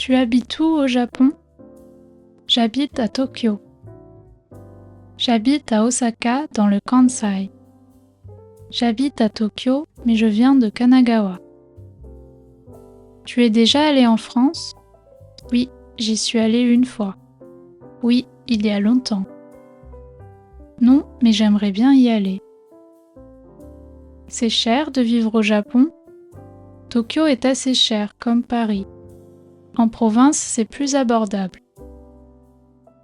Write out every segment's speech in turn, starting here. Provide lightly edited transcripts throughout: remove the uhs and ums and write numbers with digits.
Tu habites où au Japon? J'habite à Tokyo. J'habite à Osaka dans le Kansai. J'habite à Tokyo, mais je viens de Kanagawa. Tu es déjà allé en France? Oui, j'y suis allée une fois. Oui, il y a longtemps. Non, mais j'aimerais bien y aller. C'est cher de vivre au Japon? Tokyo est assez cher, comme Paris. En province, c'est plus abordable.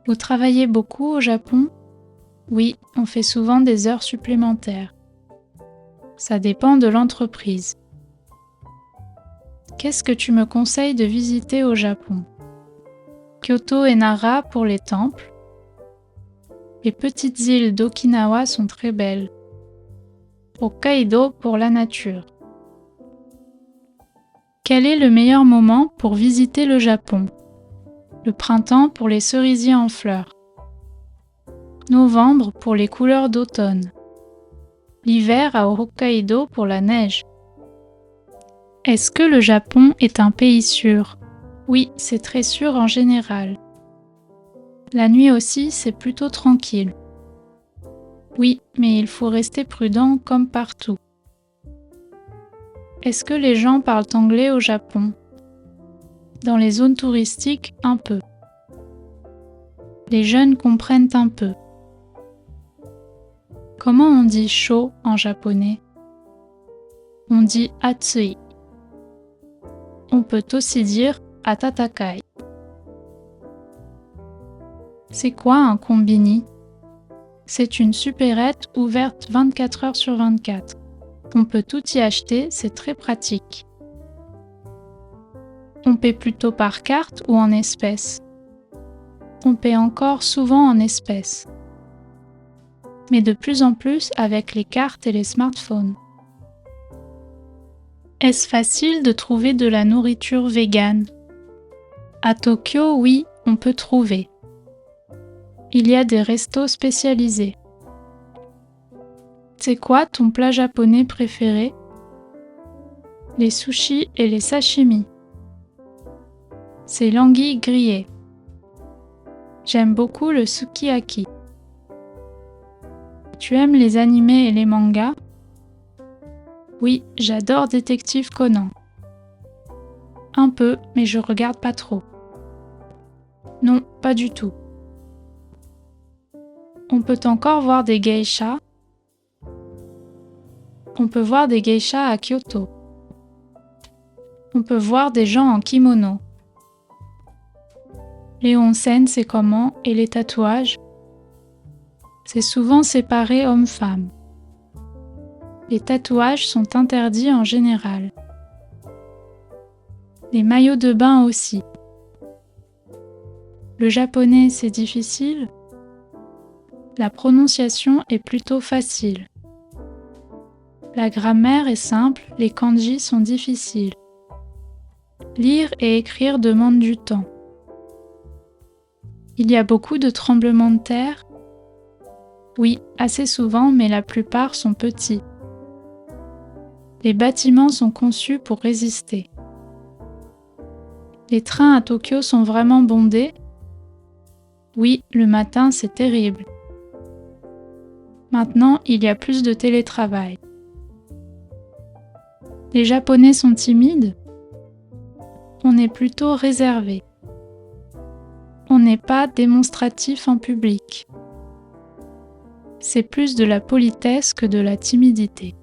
Vous travaillez beaucoup au Japon? Oui, on fait souvent des heures supplémentaires. Ça dépend de l'entreprise. Qu'est-ce que tu me conseilles de visiter au Japon? Kyoto et Nara pour les temples. Les petites îles d'Okinawa sont très belles. Hokkaido pour la nature. Quel est le meilleur moment pour visiter le Japon? Le printemps pour les cerisiers en fleurs. Novembre pour les couleurs d'automne. L'hiver à Hokkaido pour la neige. Est-ce que le Japon est un pays sûr? Oui, c'est très sûr en général. La nuit aussi, c'est plutôt tranquille. Oui, mais il faut rester prudent comme partout. Est-ce que les gens parlent anglais au Japon? Dans les zones touristiques, un peu. Les jeunes comprennent un peu. Comment on dit chaud en japonais? On dit atsui. On peut aussi dire atatakai. C'est quoi un kombini? C'est une supérette ouverte 24 heures sur 24. On peut tout y acheter, c'est très pratique. On paie plutôt par carte ou en espèces? On paie encore souvent en espèces. Mais de plus en plus avec les cartes et les smartphones. Est-ce facile de trouver de la nourriture végane? À Tokyo, oui, on peut trouver. Il y a des restos spécialisés. C'est quoi ton plat japonais préféré? Les sushis et les sashimi. C'est l'anguille grillée. J'aime beaucoup le sukiyaki. Tu aimes les animés et les mangas? Oui, j'adore Détective Conan. Un peu, mais je regarde pas trop. Non, pas du tout. On peut encore voir des geishas. On peut voir des geishas à Kyoto. On peut voir des gens en kimono. Les onsen, c'est comment? Et les tatouages? C'est souvent séparé hommes-femmes. Les tatouages sont interdits en général. Les maillots de bain aussi. Le japonais, c'est difficile? La prononciation est plutôt facile. La grammaire est simple, les kanji sont difficiles. Lire et écrire demandent du temps. Il y a beaucoup de tremblements de terre? Oui, assez souvent, mais la plupart sont petits. Les bâtiments sont conçus pour résister. Les trains à Tokyo sont vraiment bondés? Oui, le matin, c'est terrible. Maintenant, il y a plus de télétravail. Les Japonais sont timides? On est plutôt réservé. On n'est pas démonstratif en public. C'est plus de la politesse que de la timidité.